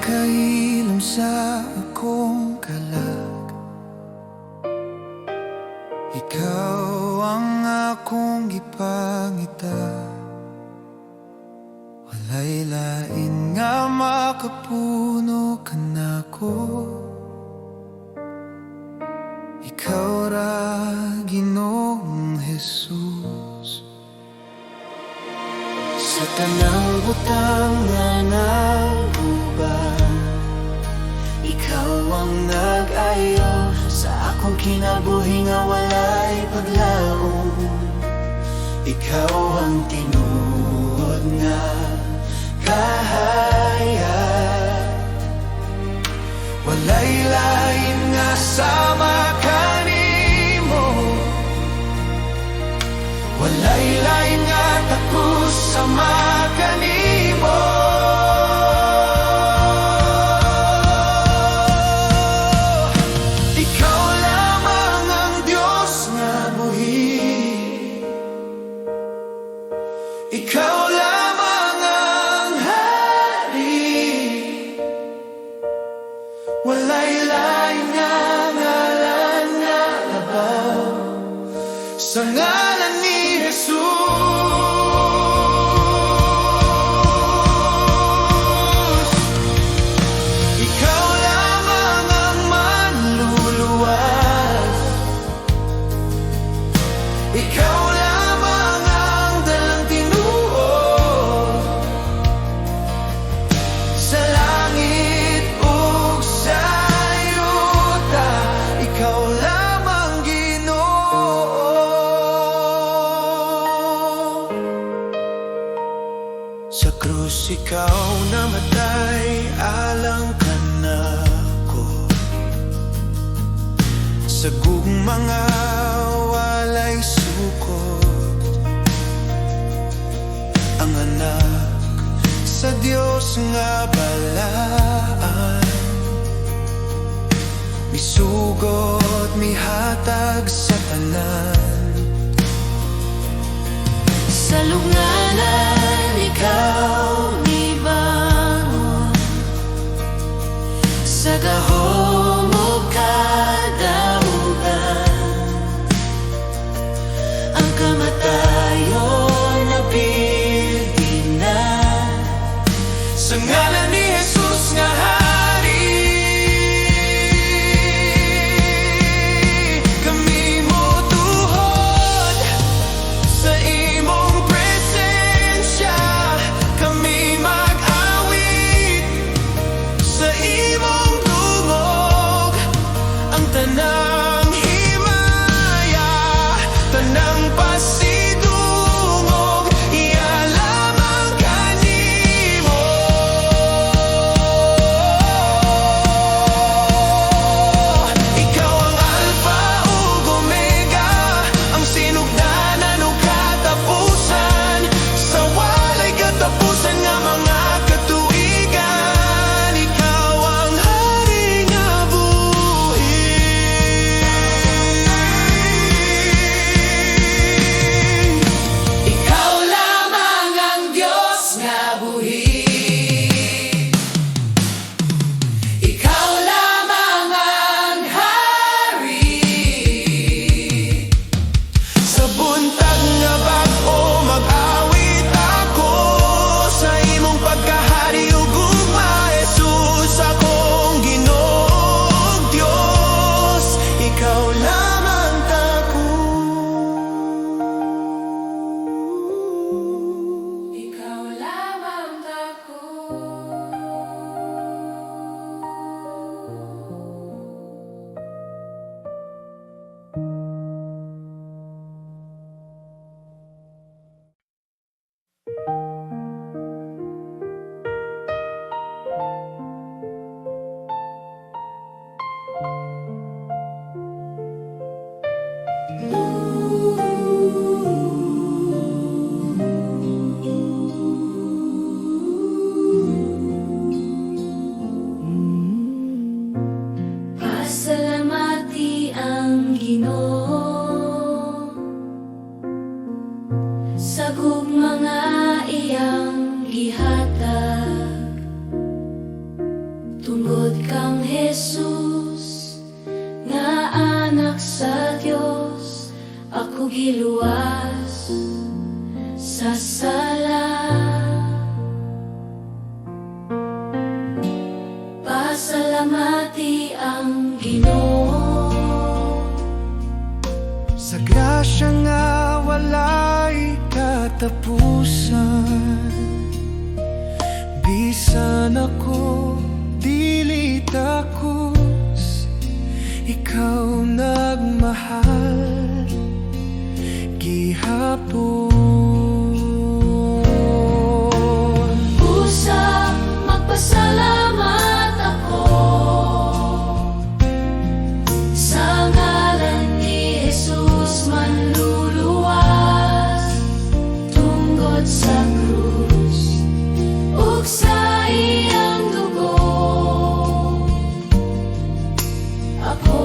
makailom sa akong kalag. Ikaw ang akong gipangita, walay lain nga makapuno ka nako. Ikaw ra Ginoong Jesus. Sa tanang butang nga naguban, ikaw ang nag-ayo sa akong kinabuhi nga walay paglaom. Ikaw ang tinuod nga kahaya, walay lain nga sama kanimo, walay lain nga takus sama kanimo. Ikaw lamang ang Diyos nga buhi, ikaw lamang ang hari, walay lain nga ngalan nga labaw sa ngalan ni Jesus. Ikaw lamang ang manluluwas, ikaw lamang ang dalang tinuod sa langit ug sa yuta. Ikaw lamang Ginoo. Sa krus ikaw namatay alang kanako, sa gugma nga walay sukot. Ang anak sa Dios nga balaan, misugot mihatag sa tanan. Sa lugnanan ikaw nibangon, sa gahom ug kadaugan. Ang kamatayon napildi na Sa ngalan ni Jesus nga hari, kami motuhod sa imong presensya. ako giluwas sa sala. Pasalamati ang Ginoo Sa grasya nga walay katapusan. Bisan ako dili takos, ikaw nagmahal gihapon. Busa magpasalamat ako sa ngalan ni Jesus manluluwas tungkol sa krus ug sa iyang dugo. Ako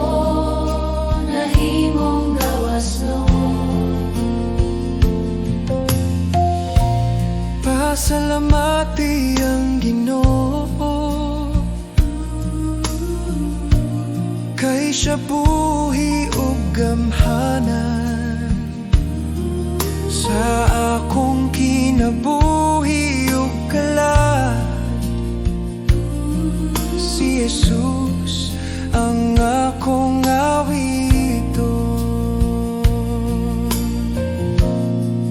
nahimong gawas noon. Pasalamati ang Ginoo, kay siya buhi ug gamhanan sa akong kinabuhi ug kalan. Si Jesus ang akong awiton.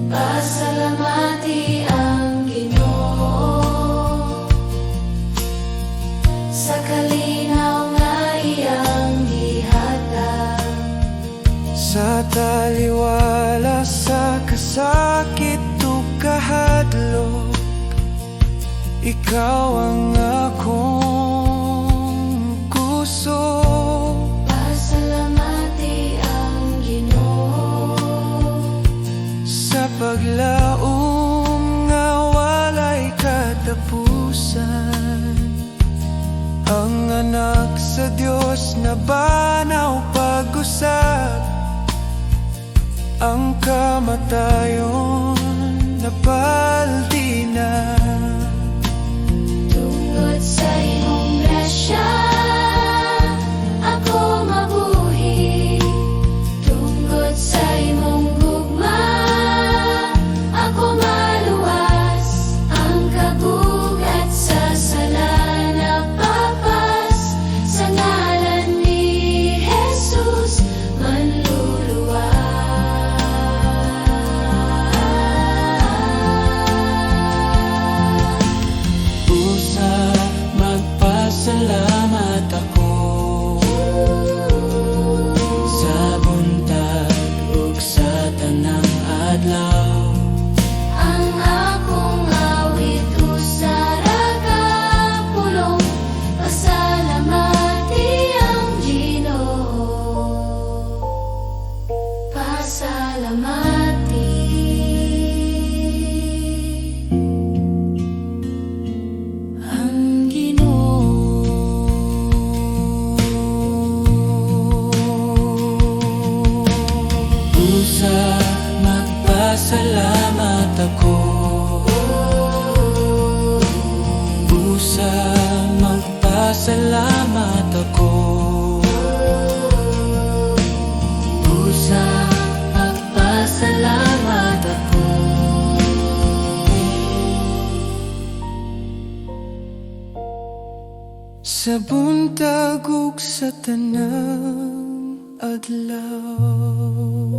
Pasalamati ang Ginoo sa kalinaw nga iyang gihatag. Sa taliwala sa kasakit ug kahadlok, ikaw ang akong gusto. Pasalamati ang Ginoo Sa paglaom nga walay katapusan, ang anak sa Dios na banaw pag-usab, ang kamatayon napaldi na. tungod sa imong grasya ako mabuhi. Tungod sa imong gugma ako maluwas. Ang kabugat sa sala napapas sa ngalan ni Jesus manluluwas. Busa magpasalamat ako sa buntag ug sa tanang adlaw. Ang akong awit usara ka pulong. Pasalamati ang Ginoo. Pasalamati ang Ginoo. Busa magpasalamat ako. Busa magpasalamat ako. Busa magpasalamat ako. Sa buntag ug sa tanang adlaw,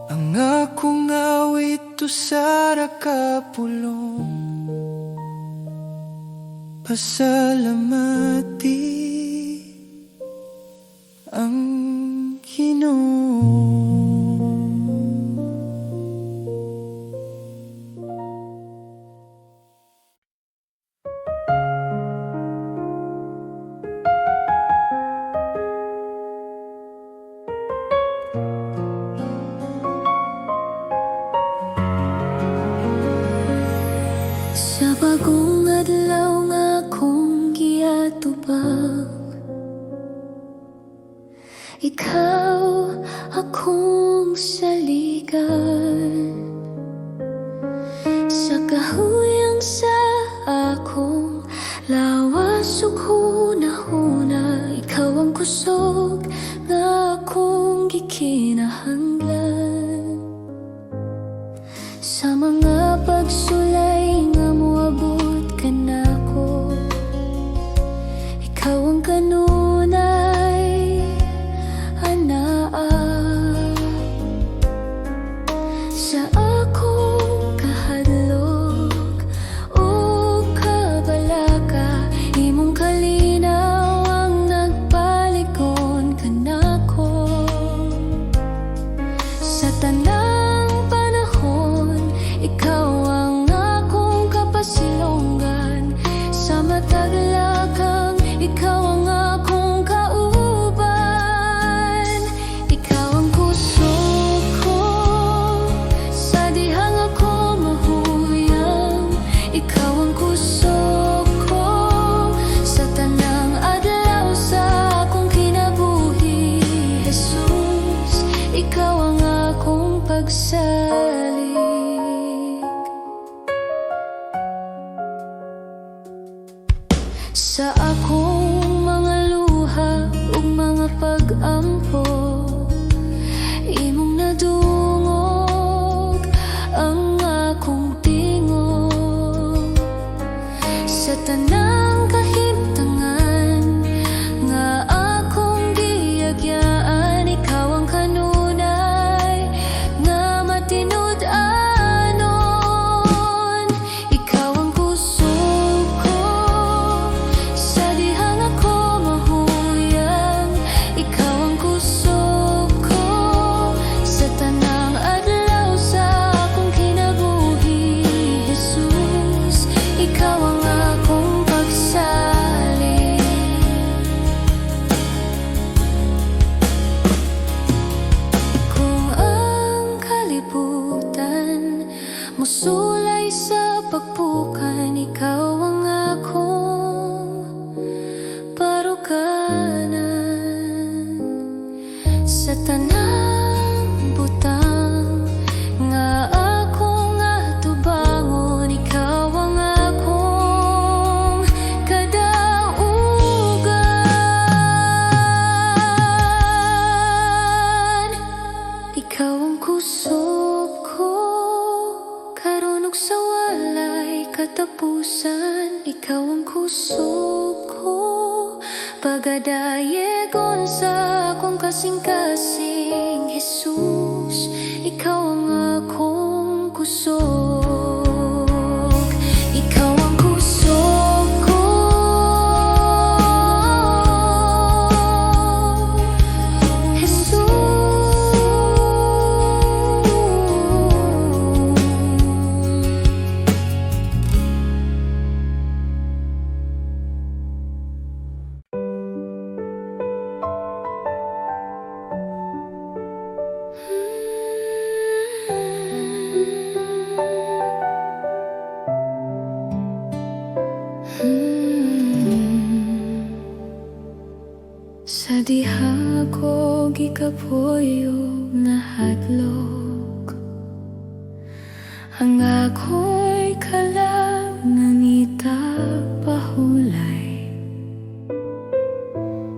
ang akong awit usara ka pulong. Pasalamati ang Ginoo. Sa bagong adlaw nga akong giatubang, ikaw akong saligan. Sa kahuyang sa akong lawas ug hunahuna, ikaw ang gusto handog nga akong gikinahanglan. Sa mga pagsulay nga moabot ka nako, ikaw ang kanunay anaa. Sa akong kahadlok o kabalaka, imong kalinaw ang nagpalikon ka nako. Sa tanang panahon, ikaw ang akong kapasilonggan. Sa matag lakang, ikaw ang akong kauban. Ikaw ang kusog ko sa dihang ako mahuyang. Ikaw ang kusog ko sa tanang adlaw sa akong kinabuhi. Jesus, ikaw ang akong pagsalig. Sa akong mga luha ug mga pag-ampo, imong nadungog ang akong tingog. Sa tanang kahimtangan nga akong giyagyaan, ikaw ang kanunay nga matinud-anon. Ikaw ang kusog ko sa dihang ako mahuyang. Ikaw ang kusog ko sa tanang adlaw sa akong kinabuhi. Jesus, ikaw ang akong pagsalig. Kung ang kalibutan musulay sa pagpukan, ikaw ang akong parukanan. Sa tanang butang nga akong atubangon, ikaw ang akong kadaugan. Ikaw ang kusog ko karon ug sa walay katapusan. Ikaw ang kusog ko pagadayegon sa akong kasing-kasing. Jesus, ikaw ang akong kusog. Ikaw ang kusog ko. Jesus, sa diha ko gikapoyo nga hadlok, ang ako'y kalangangita pahulay.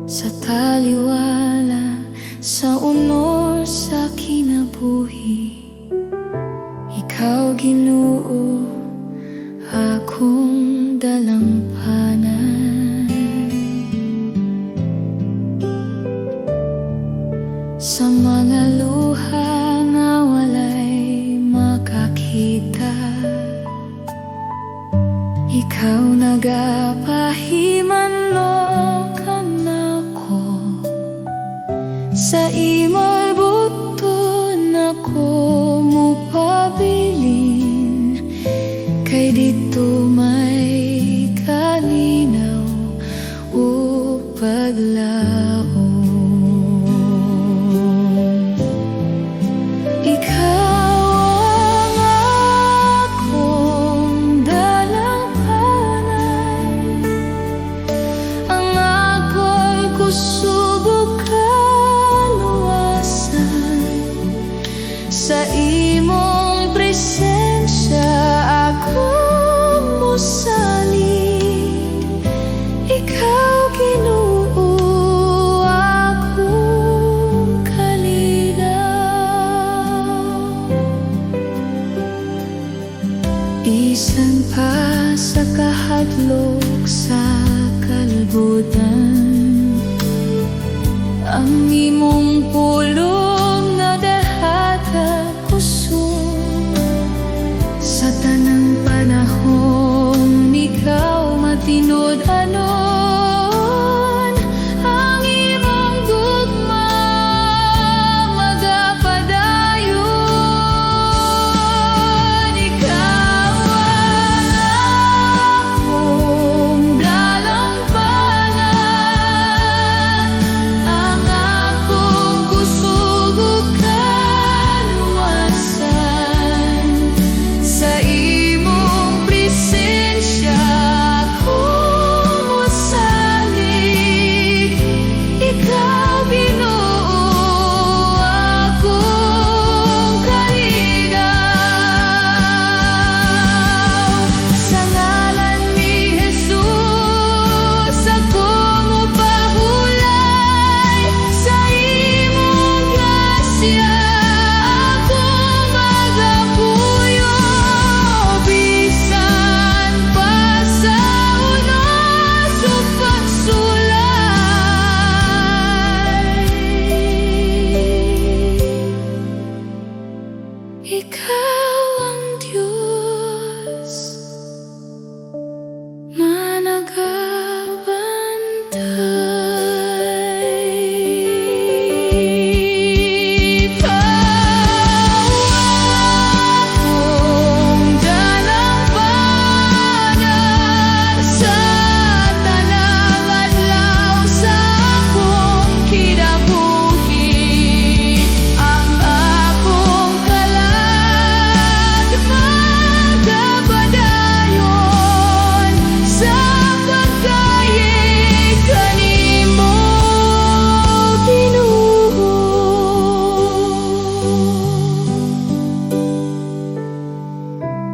Sa taliwala, sa unor, sa kinabuhi, ikaw Ginoo akong dalampanan. Sa mga luha nga walay makakita, ikaw nagapahimanlokan ako. Sa imo'y buton ako mupabilin, kay dito may kalinaw o paglaon. Ang imong pulong nga dahata kusog. Sa tanang panahon ikaw matinod anon. Ang imong gugma magapadayon. Ikaw ang akong dalampanan, ang akong kusog ug kaluwasan. Sa imong presensya akong mosalig. Ikaw Ginoo akong kaligaw. Sa ngalan ni Jesus akong mupahulay. Sa imong grasya akong magapuyo. Bisan pa sa unos o pagsulay, ikaw ang Diyos managabantay. Ikaw akong dalampanan sa tanang adlaw sa akong kinabuhi. Ang akong kalag magapadayon sa pagkayig kanimo, Ginoo.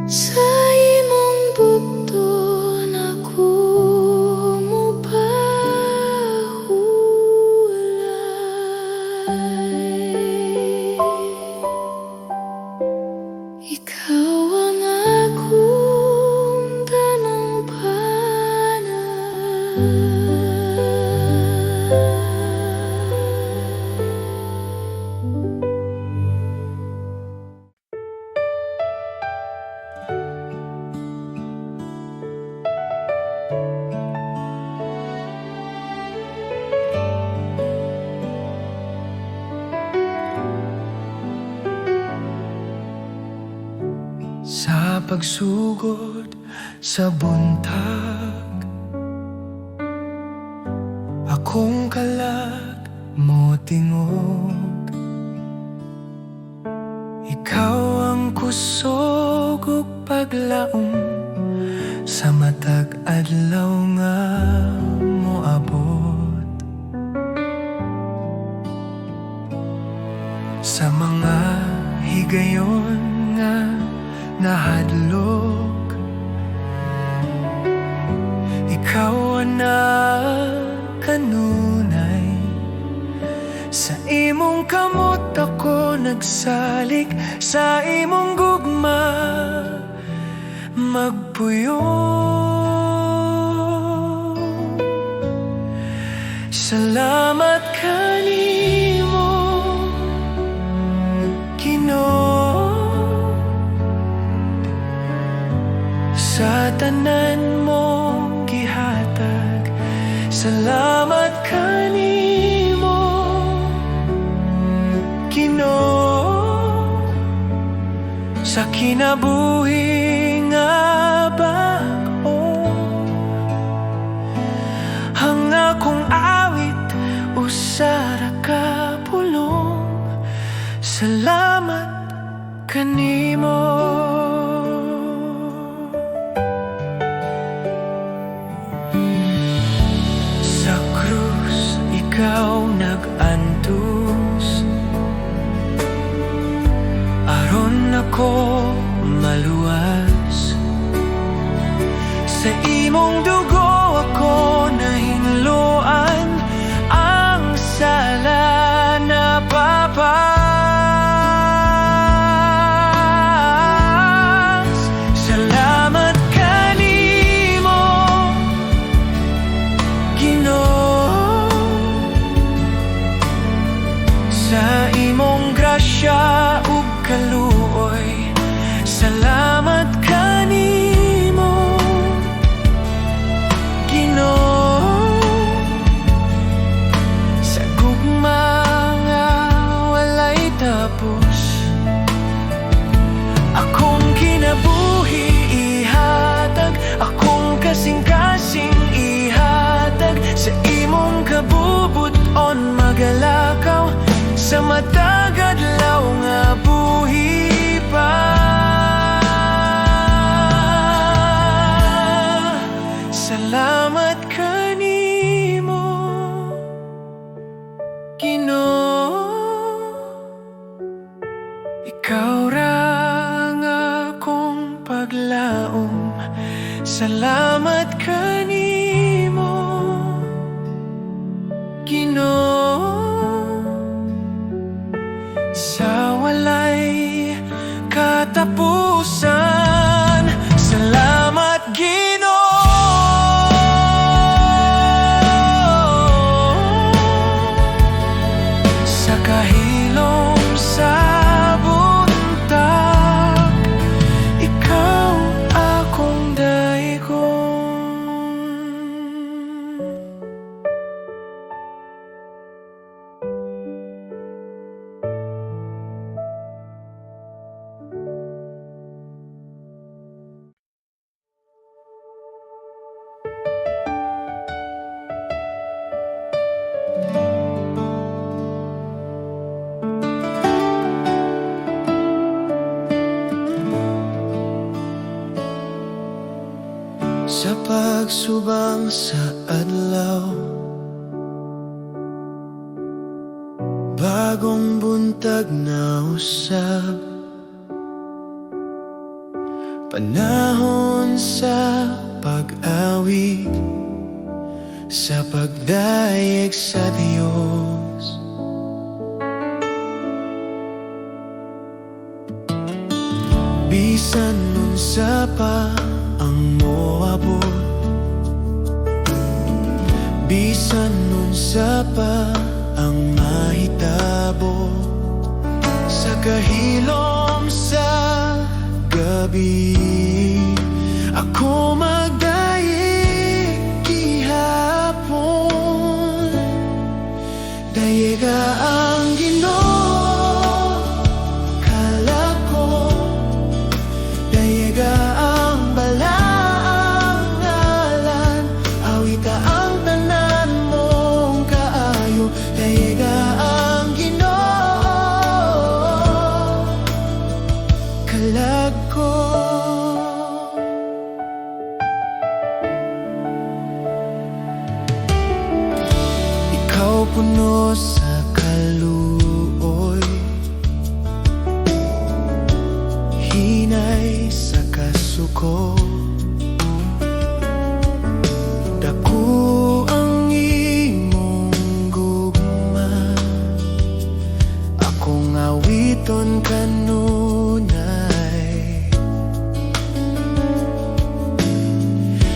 Sa imong bugton ako mupahulay. Ikaw ang akong Sa pagsugod sa buntag, akong kalag mo tingog. Ikaw ang kusog ug paglaom sa matag adlaw nga moabot. Sa mga higayon nga nahadlok, ikaw na kanunay. Sa imong kamot ako nagsalig, sa imong gugma magpuyo. Salamat kanimo Ginoo, sa tanan mong gihatag. Salamat kanimo Ginoo, sa kinabuhi nga bag-o. Ang akong awit usara ka pulong. Salamat kanimo. Sa krus ikaw nag-antos, aron ako maluwas. Sa imong dugo ako nahingloan, ang sala na papas. Salamat kanimo Ginoo, Sa imong grasya ug kaluoy, salamat kanimo, Ginoo. Sa gugma nga walay tapos, akong kinabuhi ihatag, akong kasing-kasing ihatag. Sa imong kabubuton magalakaw, sa matag adlaw nga buhi pa. Salamat kanimo, Ginoo. Ikaw ra nga akong paglaom. Salamat kanimo, Ginoo. Sa walay katapusan, salamat Ginoo. Sa kahilom sa buntag, ikaw akong daigong. Sa pagsubang sa adlaw, bagong buntag na usab, panahon sa pag-awig, sa pagdayeg sa Dios. Bisan nun sa pa ang moabot, bisan nun sa pa ang mahitabo, sa kahilom sa gabi, ako magdayeg gihapon. Dayeg ang Ginoo kalako, dayeg ang balaang ngalan, awita ang tanan mong kaayo. Dayeg ang Ginoo kalako. Ikaw puno sa kaluoy, hinay sa kasuko, dako ang imong gugma, akong awiton kanunay.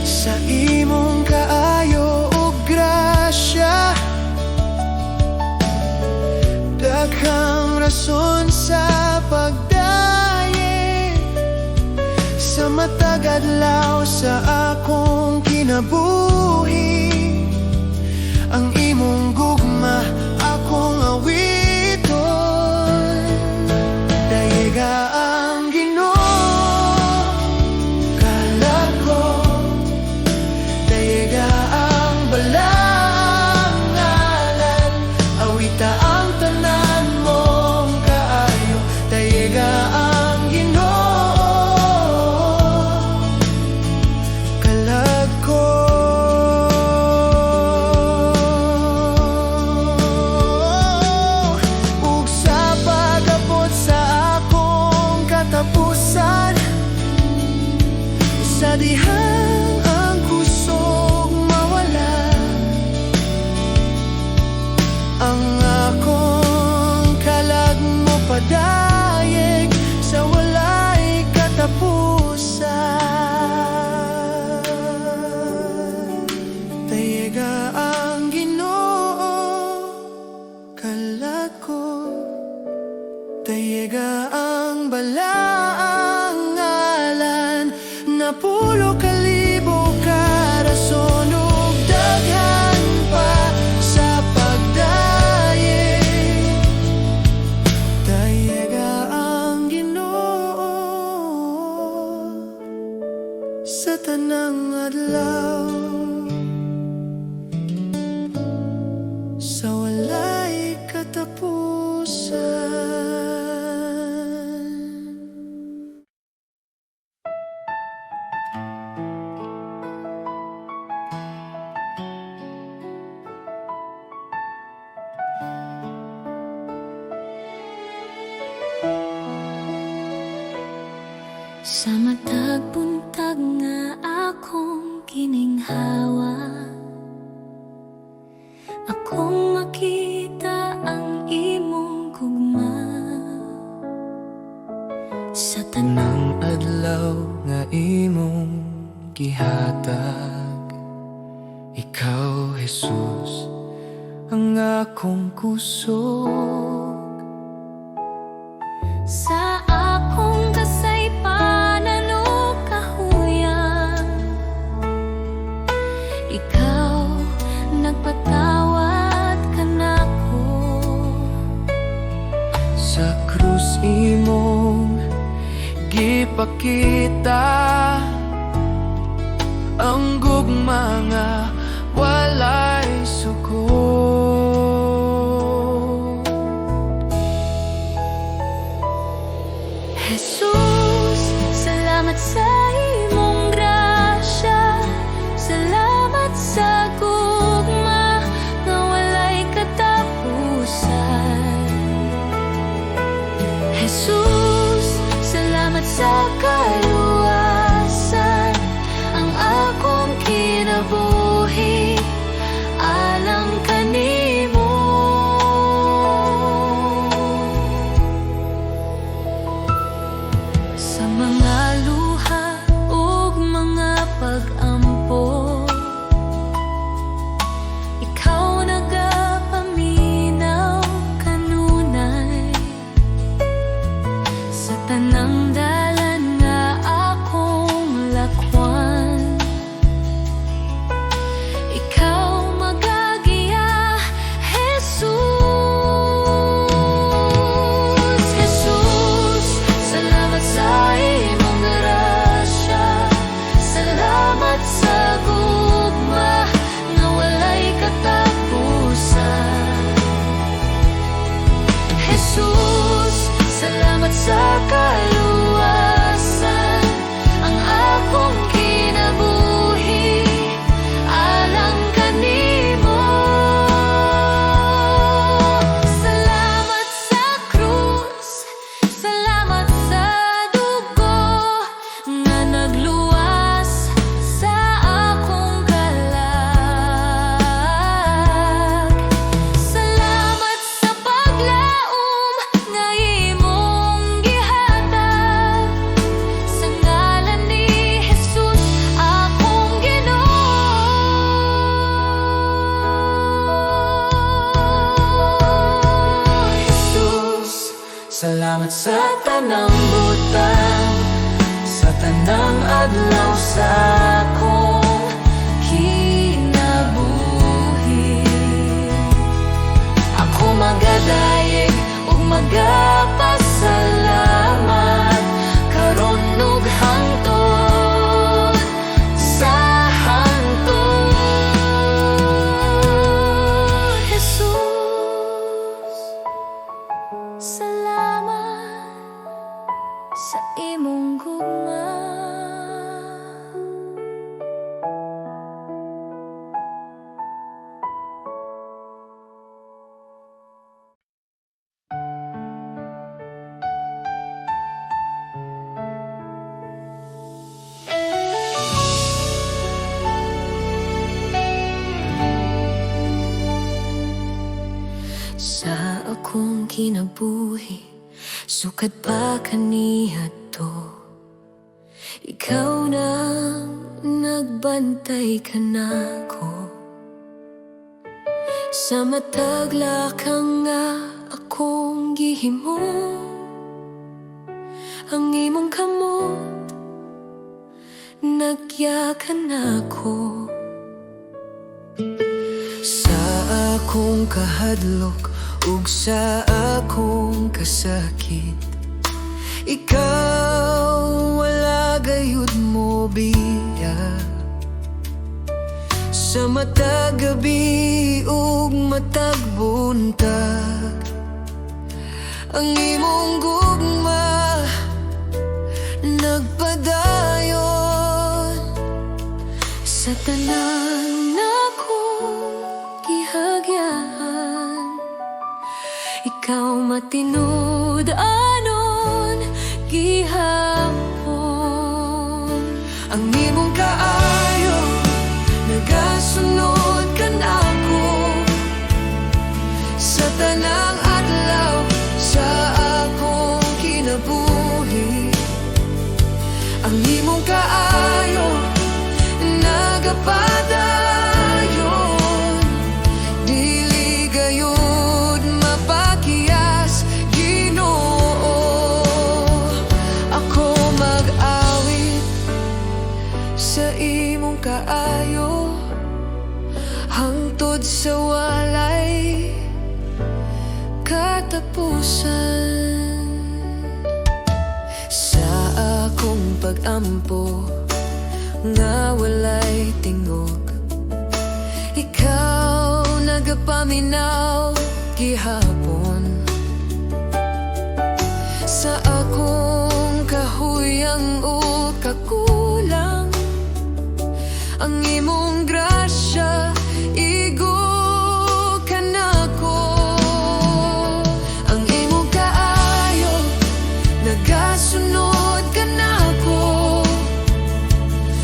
Sa imong kaayo ug grasya, daghang rason sa pagdayeg, sa matag adlaw sa akong kinabuhi. Ang imong gugma akong awiton. Dayeg ang Ginoo kalako, dayeg ang balaang ngalan, awita ang tanan mong kaayo. Dayeg ang Ginoo kalako. balat ko. Tayega ang balaang ngalan, napulo kalibo karason ug daghan pa sa pagdaye. Tayega ang Ginoo sa tanang adlaw, sa walay katapusan. Sa matag buntag nga akong kininghawa, akong makita ang imong gugma. Sa Tanang adlaw nga imong gihatag, ikaw Jesus ang akong kusog. sa akong kasaypanan o kahuyan, ikaw nagpatawad kanako. Sa krus imong gipakita ang gugma nga walay suko. Jesus, salamat sa imong grasya, salamat sa gugma nga walay katapusan. Jesus, salamat sa kaluwasan, ang akong kinabuhi alang kanimo. Sa mga luha ug mga pag-ampo, ikaw nagapaminaw kanunay. Sa tanang dalan nga akong lakwan, ikaw magagiya, Jesus. Jesus, salamat sa imong grasya, salamat sa gugma nga walay katapusan. Jesus, salamat sa kaluwasan, ang akong kinabuhi alang kanimo. Salamat sa krus, salamat sa dugo nga nagluwas sa akong kalag. Salamat sa paglaom nga imong gihatag, sa ngalan ni Jesus akong Ginoo. Jesus, salamat sa tanang butang, sa tanang adlaw sa akong kinabuhi. Ako magadayeg ug magapasalamat karon ug hangtod sa hangtod. Jesus, salamat sa imong gugma. Sa akong kinabuhi, sukad pa kaniadto, ikaw nang nagbantay kanako. Sa matag lakang nga himo, ang imong kamot nagyakan ako. Sa akong kahadlok ug sa akong kasakit, ikaw wala gayud mo biya. Sa matag gabi ug matag buntag, ang imong gugma nagpadayon. Sa tanan akong gihagyan, ikaw matinud anon gihapon. Ang imong kaayo nagasunod ka nako sa tanang adlaw sa akong kinabuhi. Ang imong kaayo nagapadayon, dili gayud mapakiyas, Ginoo. Ako mag-awit sa imong kaayo hangtod sa walay katapusan. Sa akong pag-ampo nga walay tingog, ikaw nagapaminaw gihapon. Sa akong kahuyang o kakulang, ang imong grasya igo kanako. Ang imong kaayo nagasunod kanako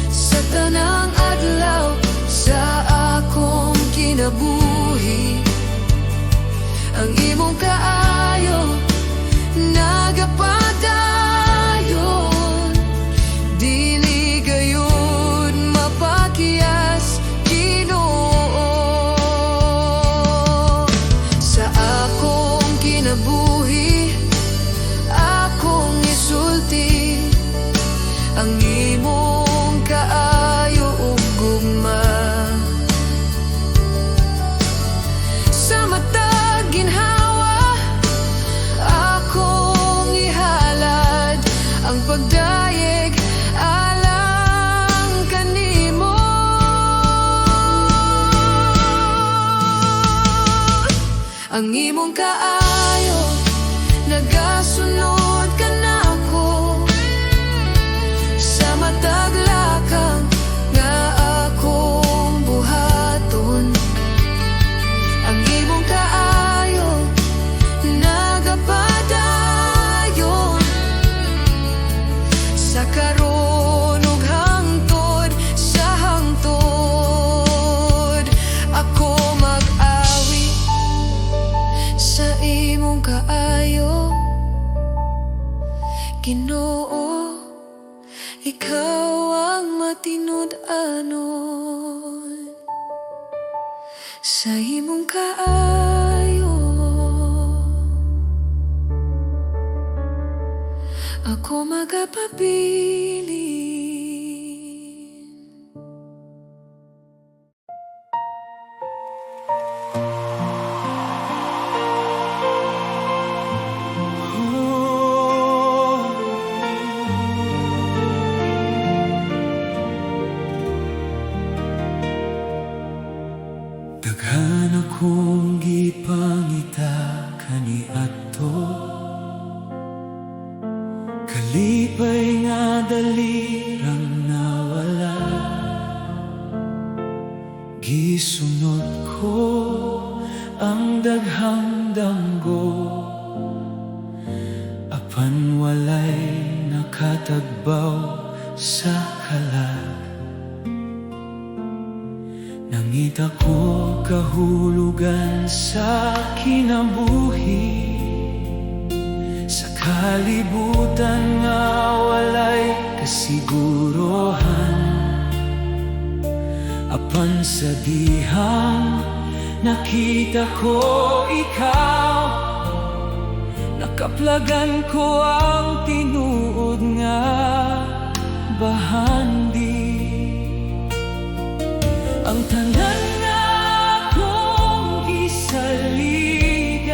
sa tanang adlaw sa akong kinabuhi. Ang imong kaayo nagapadayon, dili gayud mapakiyas, Ginoo. Sa akong kinabuhi akong isulti ang imong kaayo ug gugma. Sa matag ginhawa akong ihalad ang pagdayeg alang kanimo. Ang imong kaayo nagasunod kanako sa matag lakang nga akong buhaton. Ang imong kaayo nagapadayon sa karon ug hangtod sa hangtod. Ako mag-awi sa imong kaayo, Ginoo. Ikaw ang matinud anon sa imong kaayo. Ako magapabilin. Daghan akong gipangita kaniadto, kalipay nga dalirang nawala. Gisunod ko ang daghang damgo, apan walay nakatagbaw sa kalag. Nangita ko kahulugan sa kinabuhi, sa kalibutan nga walay kasiguruhan. Apan sa dihang nakita ko ikaw, Kaplagan ko ang tinuod nga bahandi. Ang tanan nga akong gisaligan,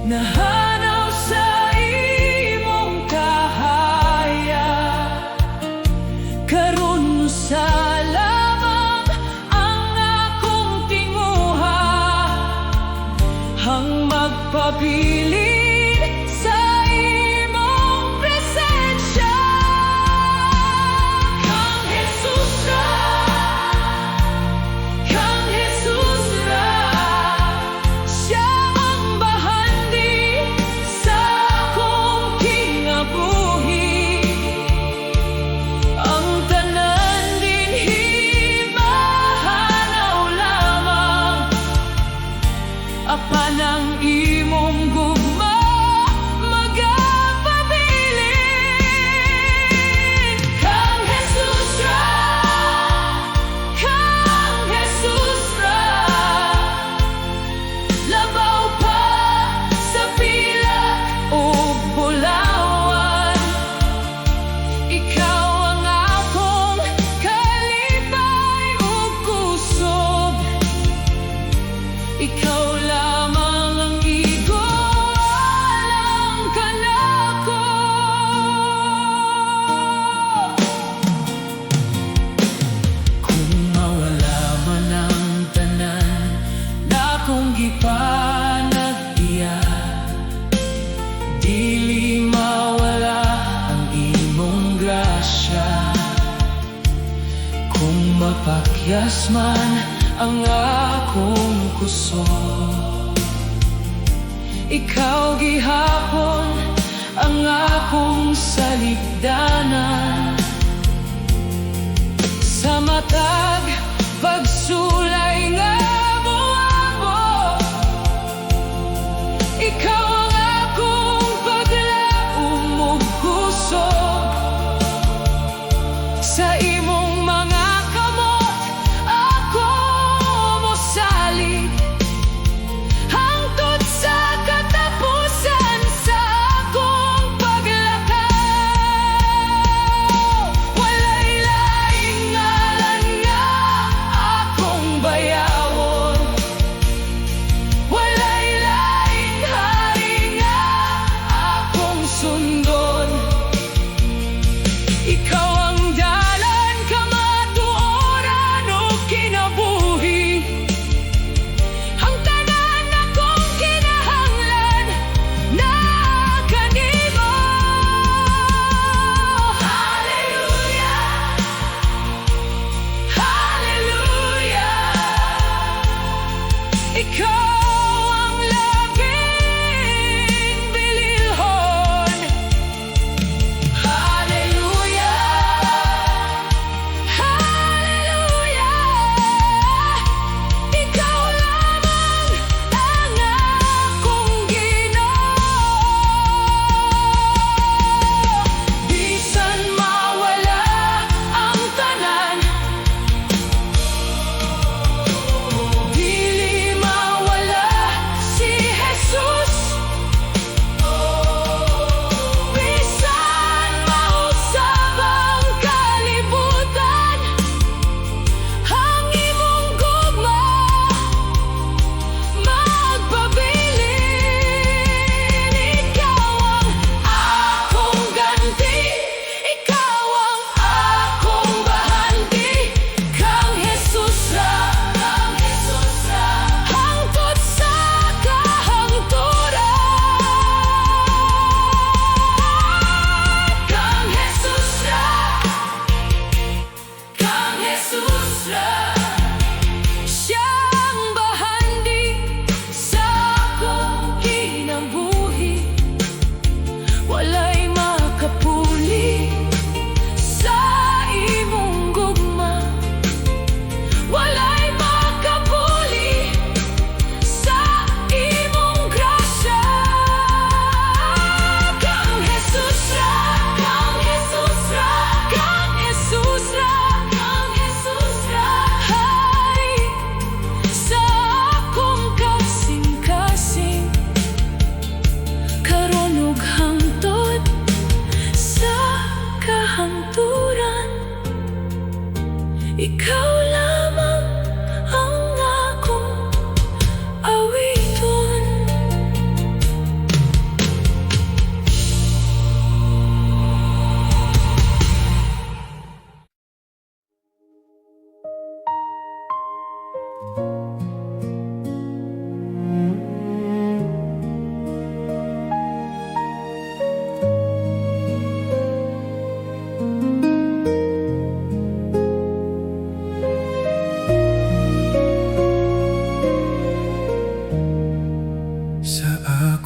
nahanaw sa imong kahaya. Karon sa lamang ang akong tinguha, hang magpabilin sa imong presensya. Kang Jesus ra, Kang Jesus ra, siya ang bahandi sa akong kinabuhi. Ang tanan dinhi mahanaw lamang, apan ang imong gugma magapabilin. Kang Jesus ra, Kang Jesus ra, labaw pa sa pila ug bulawan. Ikaw ang akong kalipay ug kusog, ikaw lamang ang igualang kanako. Kung mawala man ang tanan na akong gipanagtiya, dili mawala ang imong grasya. Kung mapakyas man ang akong kusog, ikaw gihapon ang akong saligdanan. Sa matag pagsulay nga buwabo, ikaw ang akong paglaom ug kusog. Sa imong mga kamot ako mosalig, hangtod sa katapusan sa akong paglakaw. Walay laing ngalan nga akong bayan,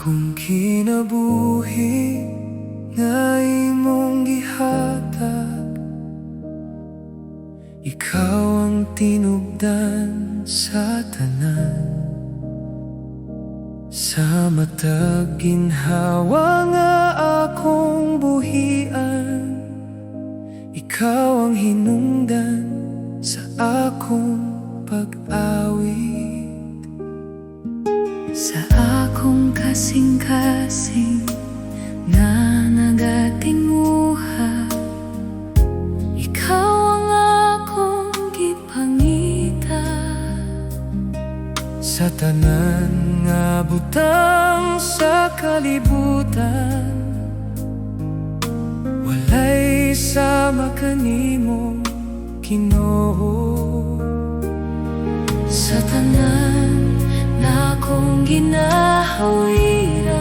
akong kinabuhi nga imong gihatag. Ikaw ang tinubdan sa tanan, sa matag ginhawa nga akong buhian. Ikaw ang hinungdan sa akong pag-awit. Sa akong kasing-kasing na nagatinguha, ikaw ang akong gipangita. Sa tanan nga butang sa kalibutan, walay sama kanimo, Ginoo. Sa tanan na akong ginahawiran,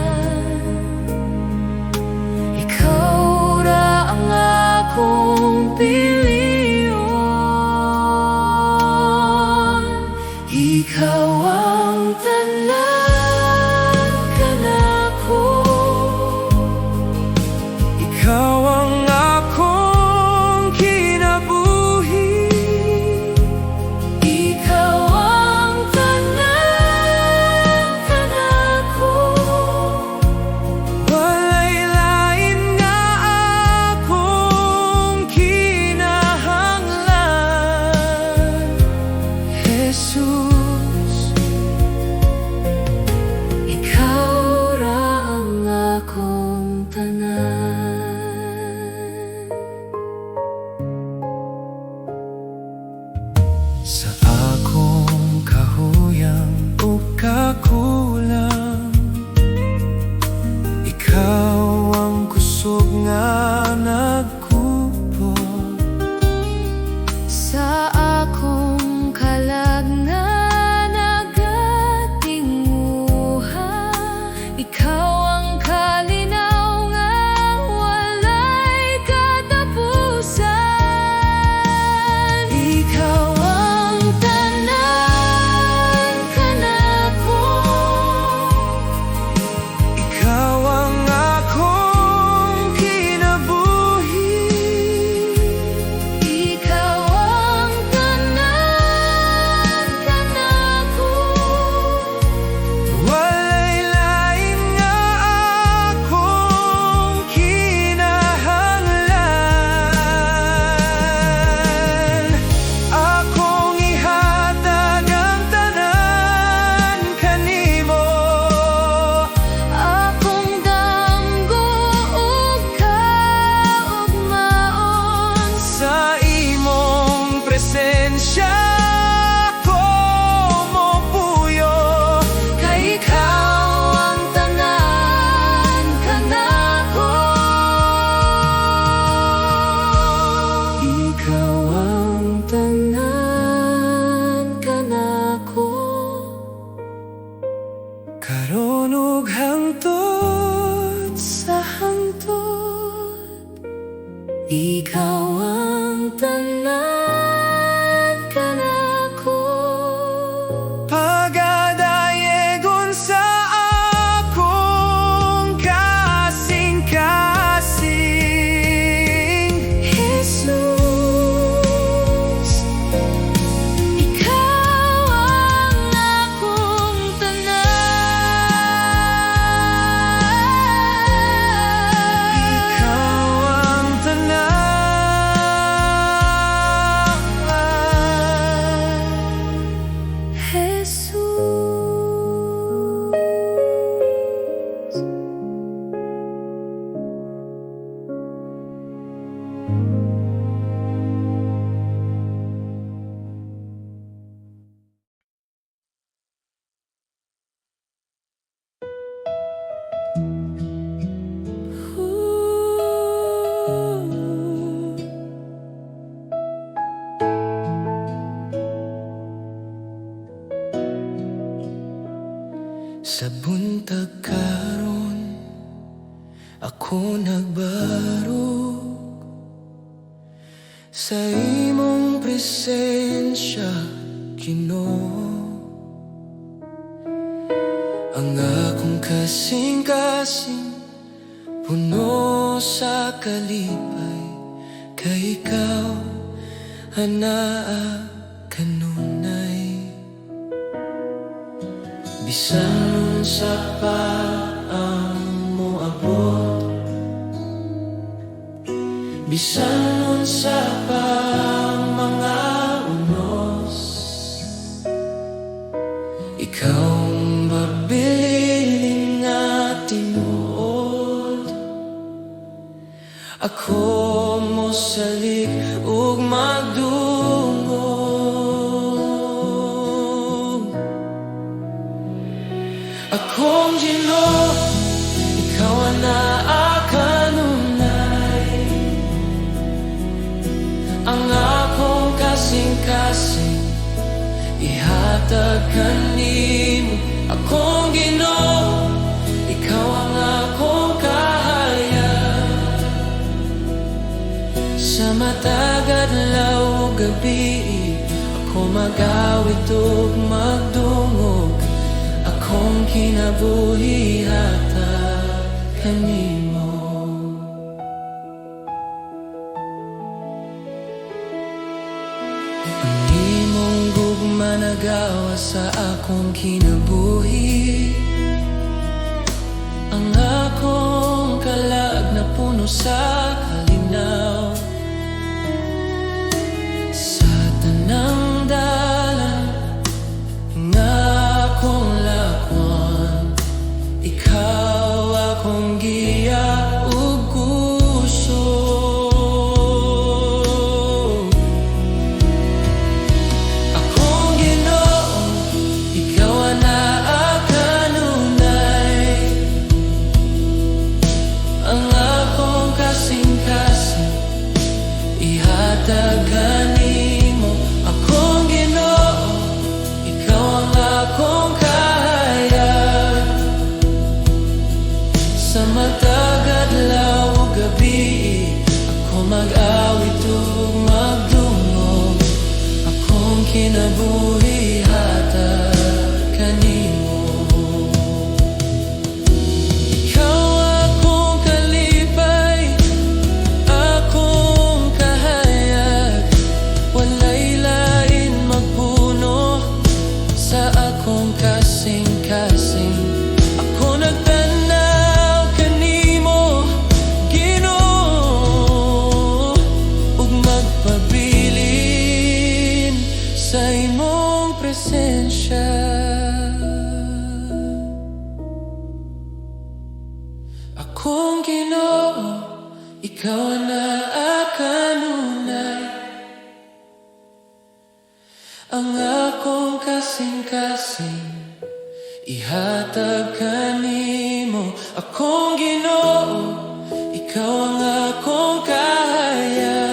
ikaw ra ang akong piliyon. Ikaw ang tanan kanako, Ikaw ang akong kinabuhi. ikaw ang tanan kanako. Walay lain nga akong kinahanglan, Jesus. Ikaw ra ang akong tanan. Sa akong kahuyang o kakulang, ikaw ang kusog nga nagkupo. Sa akong kalag nga nagatinguha, ikaw ang kalinaw nga walay katapusan. Ikaw ang tanan kanako, Ikaw ang akong kinabuhi. ikaw ang tanan kanako. Walay lain nga akong kinahanglan. Akong ihatag ang tanan kanimo. Akong damgo ug kaugmaon, Sa imong presensya ko mopuyo. kay ikaw ang tanan kanako. Ikaw ang Tanan kanako. karon ug hangtod Sa hangtod, ikaw ang tanan kanako. pagadayegon sa akong kasing-kasing. Jesus, ikaw ang akong tanan. Ikaw ang tanan. Jesus. Sa buntag karon ako nagbarog sa imong presensya, Ginoo. Ang akong kasing-kasing puno sa kalipay, kay ikaw hanaa kanunay. Bisan sa paang mo abot, bisan sa pang mga unos, ikaw ang mabiling nga tinuod. Ako mo salik ug magdungog. Akong Ginoo, ikaw ang naakanunay. Ang akong kasing-kasing ihatag kanimo. Akong Ginoo, ikaw ang akong kahayag. Sa matag adlaw ug gabi, ako mag-awit ug magdungog. Akong kinabuhi hatag kanimo. Ang imong gugma nagawa sa akong kinabuhi. Ang akong kalag na puno sa kalinaw. Sa tanang dalan nga akong lakwan, ikaw akong giya ug kusog. Akong Ginoo, ikaw ang naakanunay. Ang akong kasing-kasing ihatag kanimo. Akong Ginoo, ikaw ang akong kahayag. Sa matag adlaw ug gabi, ako mag-awit ug magdungog. Akong kinabuhi hatag kanimo. Ikaw akong kalipay, akong kahayag. Walay lain magpuno sa akong kasing-kasing. Ako nagtanaw kanimo, Ginoo, ug magpabilin sa imong presensya. Akong Ginoo, ikaw ang naakanunay. Ang akong kasing-kasing ihatag kanimo. Akong Ginoo, ikaw ang akong kahayag.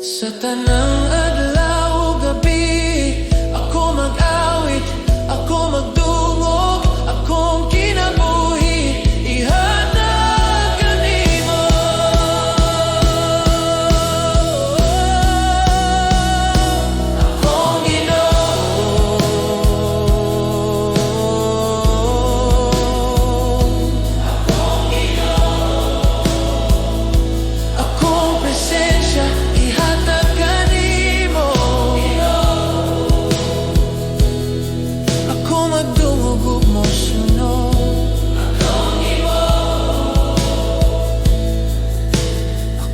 Sa tanang adlaw ug gabi, ako mag-awit, ako magdungog. Akong kinabuhi ihatag kanimo. Akong Ginoo, akong presensya ihatag kanimo. Ako magdungog ug mosunod.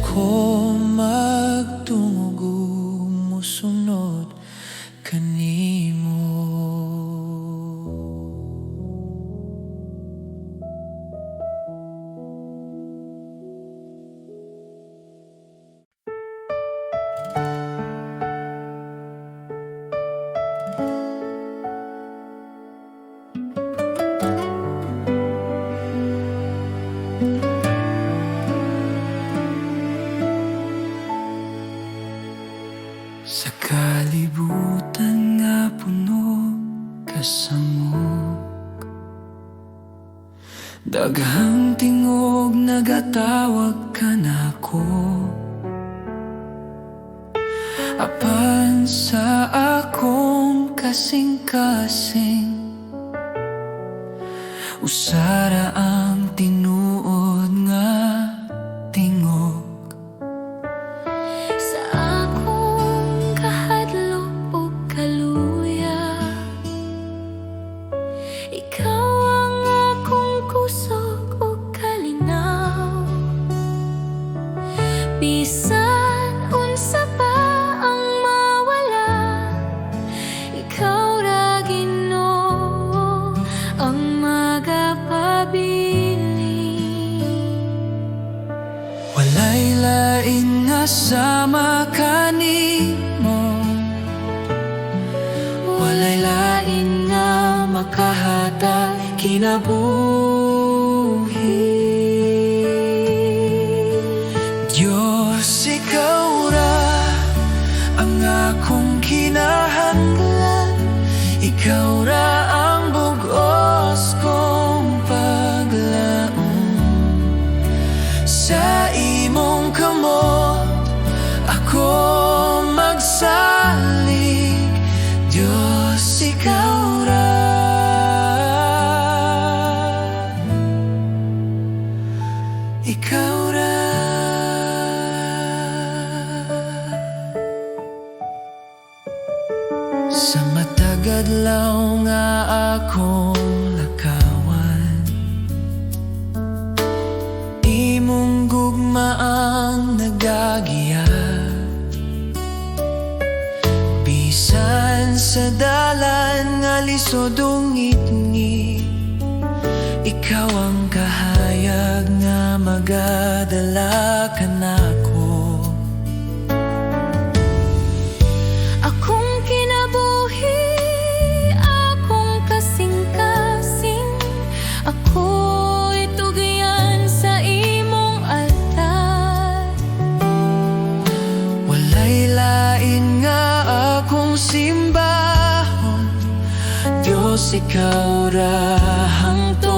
Ako magdungog ug mosunod kanimo. Sa kalibutan nga puno kasamok, daghang tingog nagatawag ka nako. Apan sa akong kasing-kasing, usara ang tinuod nga tingog. Sa akong kahadlok o kaluya, ikaw ang akong kusog o kalinaw. Bisan unsa pa ang mawala, ikaw ra Ginoo ang magapabili. Walay lain nga sama kanimo, walay lain nga makahatag kinabuhi. Diyos, ikaw ra ang akong kinahanglan, ikaw ra ang bugos kong paglaom. Sa imong kamot ako magsalig, Diyos, ikaw ra. Ikaw ra. Sa matagad law nga akong lakawan, imong gugma ang nagagiya. Bisan sa dalan nga lisod ungit-ngit, ikaw ang kahayag nga magadala kanako. Akong kinabuhi, akong kasing-kasing, ako'y tugyan sa imong altar. Walay lain nga akong simbahon, Diyos, ikaw ra hangtod